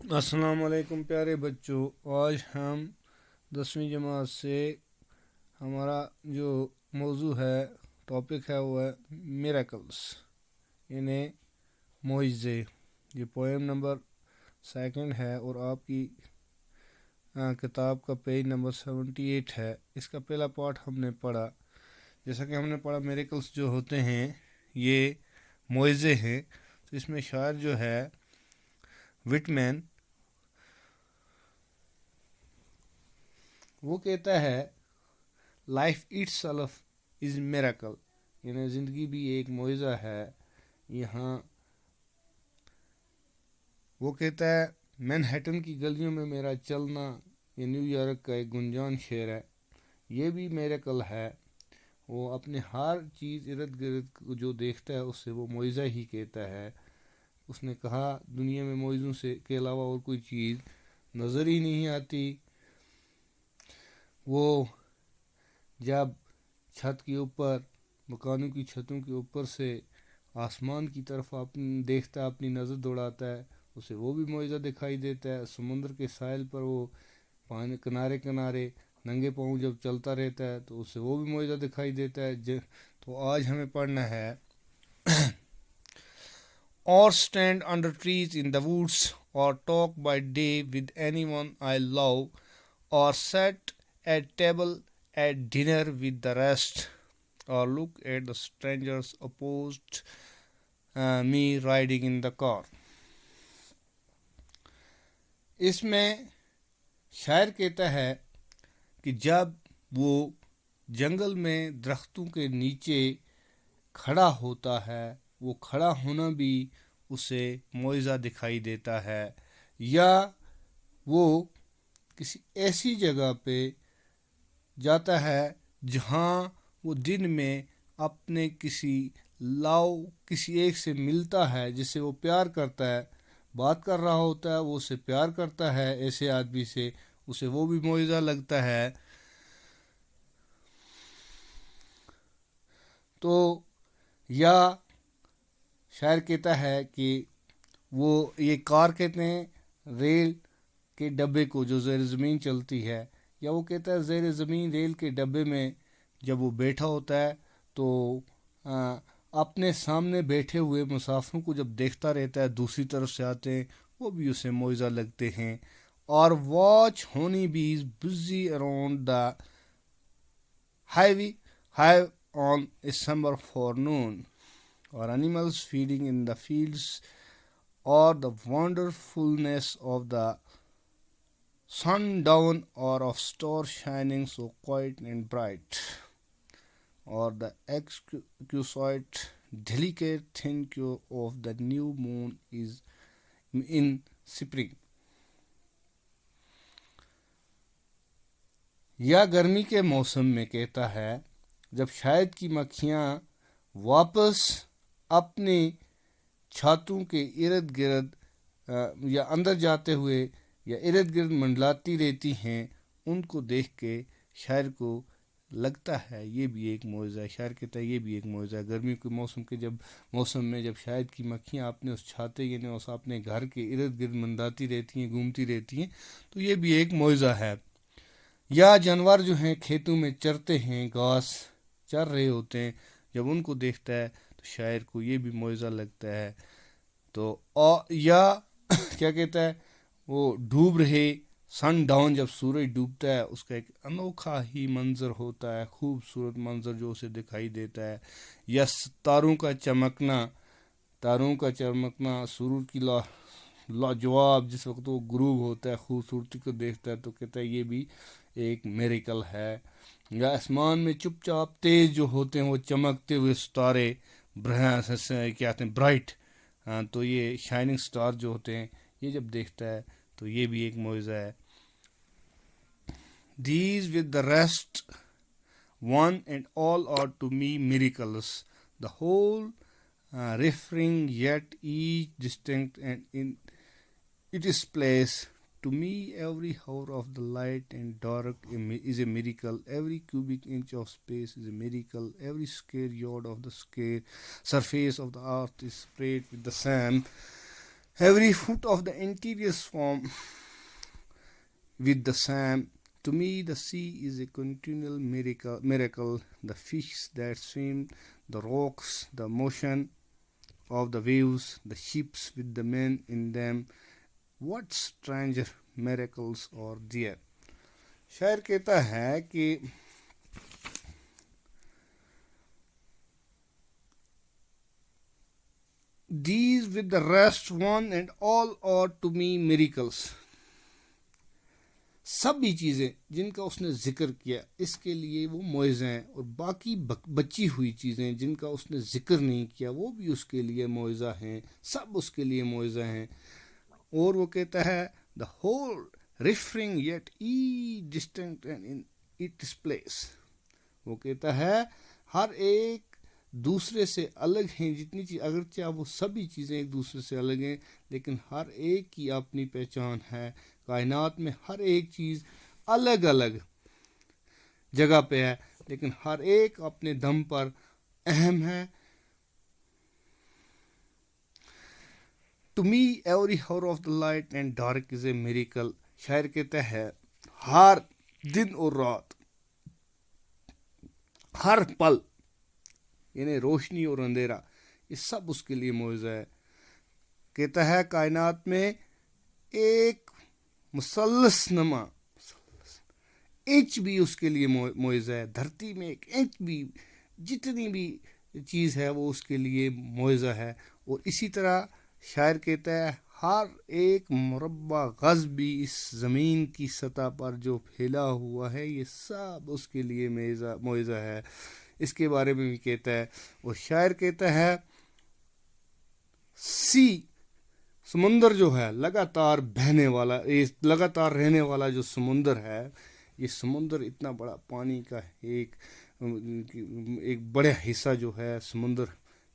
السلام علیکم پیارے بچوں، آج ہم 10ویں جماعت سے ہمارا جو موضوع ہے، ٹاپک ہے، وہ ہے میریکلس، یعنی معجزے۔ یہ پوئم نمبر 2 ہے اور آپ کی کتاب کا پیج نمبر 78 ہے۔ اس کا پہلا پارٹ ہم نے پڑھا۔ جیسا کہ ہم نے پڑھا میریکلس جو ہوتے ہیں یہ معجزے ہیں۔ تو اس میں شاعر جو ہے وٹمین، وہ کہتا ہے life it self is miracle, یعنی زندگی بھی ایک معجزہ ہے۔ یہاں وہ کہتا ہے مینہٹن کی گلیوں میں میرا چلنا، یہ نیو یارک کا ایک گنجان شعر ہے، یہ بھی میریکل ہے۔ وہ اپنے ہر چیز ارد گرد کو جو دیکھتا ہے اس سے وہ معجزہ ہی کہتا ہے۔ اس نے کہا دنیا میں معجزوں سے کے علاوہ اور کوئی چیز نظر ہی نہیں آتی۔ وہ جب چھت کے اوپر، مکانوں کی چھتوں کے اوپر سے آسمان کی طرف دیکھتا، اپنی نظر دوڑاتا ہے، اسے وہ بھی معجزہ دکھائی دیتا ہے۔ سمندر کے ساحل پر وہ پانی کنارے کنارے ننگے پاؤں جب چلتا رہتا ہے تو اسے وہ بھی معجزہ دکھائی دیتا ہے۔ تو آج ہمیں پڑھنا ہے or stand under trees in the woods, or talk by day with anyone I love, or sit at table at dinner with the rest, or look at the strangers opposed me riding in the car۔ اس میں شاعر کہتا ہے کہ جب وہ جنگل میں درختوں کے نیچے کھڑا ہوتا ہے، وہ کھڑا ہونا بھی اسے معجزہ دکھائی دیتا ہے، یا وہ کسی ایسی جگہ پہ جاتا ہے جہاں وہ دن میں اپنے کسی ایک سے ملتا ہے جس سے وہ پیار کرتا ہے، بات کر رہا ہوتا ہے، وہ اسے پیار کرتا ہے، ایسے آدمی سے اسے وہ بھی معجزہ لگتا ہے۔ تو یا شاعر کہتا ہے کہ وہ یہ کار کہتے ہیں ریل کے ڈبے کو جو زیر زمین چلتی ہے، یا وہ کہتا ہے زیر زمین ریل کے ڈبے میں جب وہ بیٹھا ہوتا ہے تو اپنے سامنے بیٹھے ہوئے مسافروں کو جب دیکھتا رہتا ہے، دوسری طرف سے آتے ہیں، وہ بھی اسے معجزہ لگتے ہیں۔ اور watch honey bees busy around the hive on a summer forenoon, or animals feeding in the fields, or the wonderfulness of the sundown, or of stars shining so quiet and bright, or the exquisite delicate think of the new moon is in spring۔ یا گرمی کے موسم میں کہتا ہے جب شہد کی مکھیاں واپس اپنی چھاتوں کے ارد گرد یا اندر جاتے ہوئے یا ارد گرد منڈلاتی رہتی ہیں، ان کو دیکھ کے شاعر کو لگتا ہے یہ بھی ایک معجزہ ہے۔ شاعر کہتا ہے یہ بھی ایک معجزہ ہے۔ گرمی کے موسم میں جب شہد کی مکھیاں اپنے اس چھاتے یعنی اس اپنے گھر کے ارد گرد منڈلاتی رہتی ہیں، گھومتی رہتی ہیں، تو یہ بھی ایک معجزہ ہے۔ یا جانور جو ہیں کھیتوں میں چرتے ہیں، گھاس چر رہے ہوتے ہیں، جب ان کو دیکھتا ہے تو شاعر کو یہ بھی معجزہ لگتا ہے۔ تو یا کیا کہتا ہے، وہ ڈوب رہے سن ڈاؤن، جب سورج ڈوبتا ہے اس کا ایک انوکھا ہی منظر ہوتا ہے، خوبصورت منظر جو اسے دکھائی دیتا ہے۔ یا تاروں کا چمکنا سورج کی لاجواب، جس وقت وہ غروب ہوتا ہے، خوبصورتی کو دیکھتا ہے تو کہتا ہے یہ بھی ایک میریکل ہے۔ یا آسمان میں چپ چاپ تیز جو ہوتے ہیں وہ چمکتے ہوئے ستارے، کیا کہتے ہیں برائٹ، تو یہ شائننگ سٹار جو ہوتے ہیں، یہ جب دیکھتا ہے تو یہ بھی ایک معجزہ ہے۔ These with the rest, one and all are to me miracles, the whole referring yet each distinct and in its place. To me every hour of the light and dark is a miracle, every cubic inch of space is a miracle, every square yard of the surface of the earth is spread with the sand Every foot of the interior swarm with the same. To me, the sea is a continual miracle. The fish that swim, the rocks, the motion of the waves, the ships with the men in them. What stranger miracles are there? شاعر کہتا ہے کہ these with the rest one and all are to me miracles. سبھی چیزیں جن کا اس نے ذکر کیا اس کے لیے وہ معجزے ہیں، اور باقی بچی ہوئی چیزیں جن کا اس نے ذکر نہیں کیا وہ بھی اس کے لیے معجزہ ہیں، سب اس کے لیے معجزہ ہیں. اور وہ کہتا ہے the whole referring yet each distinct and in its place. وہ کہتا ہے ہر ایک دوسرے سے الگ ہیں، جتنی چیز اگرچہ وہ سبھی چیزیں ایک دوسرے سے الگ ہیں لیکن ہر ایک کی اپنی پہچان ہے. کائنات میں ہر ایک چیز الگ الگ جگہ پہ ہے لیکن ہر ایک اپنے دم پر اہم ہے. To me every hour of the light and dark is a miracle. شاعر کہتا ہے ہر دن اور رات، ہر پل، یعنی روشنی اور اندھیرا، یہ سب اس کے لیے معجزہ ہے. کہتا ہے کائنات میں ایک مثلث نما انچ بھی اس کے لیے معجزہ ہے، دھرتی میں ایک انچ بھی جتنی بھی چیز ہے وہ اس کے لیے معجزہ ہے. اور اسی طرح شاعر کہتا ہے ہر ایک مربع غز بھی اس زمین کی سطح پر جو پھیلا ہوا ہے یہ سب اس کے لیے معجزہ ہے. اس کے بارے میں بھی کہتا ہے. اور شاعر کہتا ہے سمندر جو ہے لگاتار بہنے والا، لگاتار رہنے والا جو سمندر ہے، یہ سمندر اتنا بڑا پانی کا ایک بڑا حصہ جو ہے سمندر،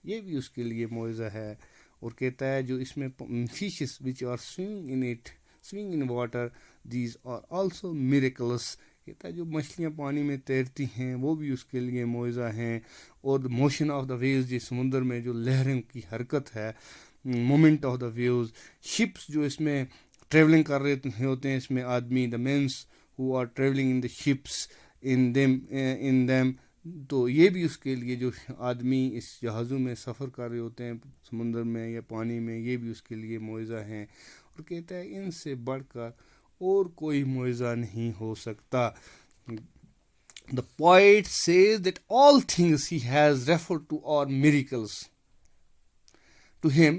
یہ بھی اس کے لیے معجزہ ہے. اور کہتا ہے جو اس میں fishes which are swimming in water, these are also miracles. کہتا ہے جو مچھلیاں پانی میں تیرتی ہیں وہ بھی اس کے لیے معجزہ ہیں. اور موشن آف دا ویوز، جو سمندر میں جو لہروں کی حرکت ہے، moment of the waves, ships جو اس میں ٹریولنگ کر رہے ہوتے ہیں، اس میں آدمی، the means who are traveling in the ships in them، تو یہ بھی اس کے لیے جو آدمی اس جہازوں میں سفر کر رہے ہوتے ہیں سمندر میں یا پانی میں، یہ بھی اس کے لیے معجزہ ہیں. اور کہتا ہے ان سے بڑھ کر اور کوئی معجزہ نہیں ہو سکتا. The poet says that all things he has referred to are miracles to him,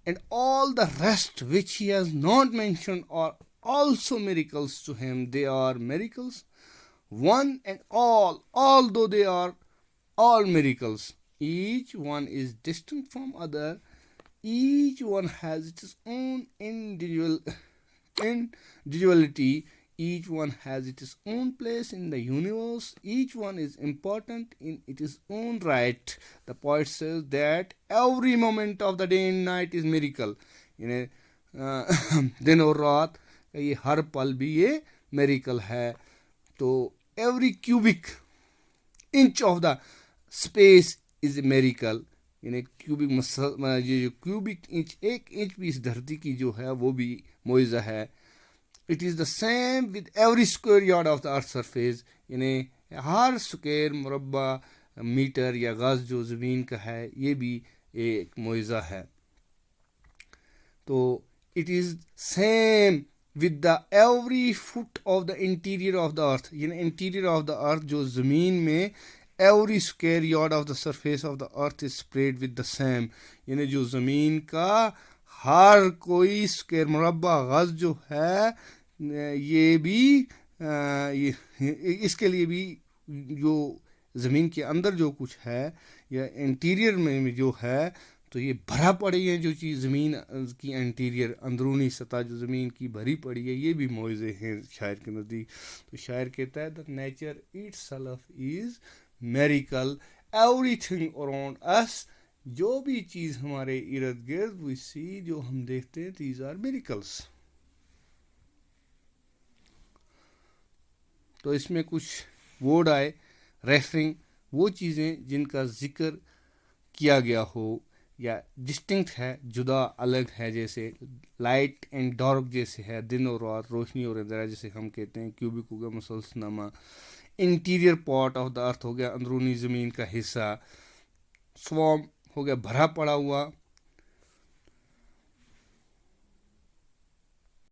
and all the rest which he has not mentioned are also miracles to him. They are miracles, one and all, although they are all miracles. Each one is distinct from other. Each one has its own individuality. Each one has its own place in the universe. Each one is important in its own right. The poet says that every moment of the day and night is miracle. دن اور رات یہ ہر پل بھی یہ miracle ہے. تو every cubic inch of the space is a miracle. یعنی cubic inch, ایک inch بھی اس دھرتی کی جو ہے وہ بھی معجزہ ہے. It is the same with every square yard of the earth's surface. یعنی ہر سکوئر مربع میٹر یا غز جو زمین کا ہے یہ بھی ایک معجزہ ہے. تو it is same with the every foot of the interior of the earth. یعنی interior of the earth جو زمین میں every square yard of the surface of the earth is spread with the same. یعنی جو زمین کا ہر کوئی square مربع غز جو ہے یہ بھی اس کے لیے بھی جو زمین کے اندر جو کچھ ہے یا انٹیریئر میں جو ہے تو یہ بھرا پڑی ہے. جو چیز زمین کی انٹیریئر اندرونی سطح جو زمین کی بھری پڑی ہے یہ بھی معجزے ہیں شاعر کے نزدیک. تو شاعر کہتا ہے that nature itself is miracle. Everything around us، جو بھی چیز ہمارے ارد گرد we see، جو ہم دیکھتے ہیں، these are miracles. تو اس میں کچھ ورڈ آئے ریفرنگ، وہ چیزیں جن کا ذکر کیا گیا ہو یا ڈسٹنکٹ ہے، جدا الگ ہے، جیسے لائٹ اینڈ ڈارک جیسے ہے، دن اور رات، روشنی اور اندھیرا جیسے ہم کہتے ہیں. کیوبک ہو گیا مسلسل نامہ. انٹیریئر پارٹ آف دا ارتھ ہو گیا اندرونی زمین کا حصہ. سوام ہو گیا بھرا پڑا ہوا.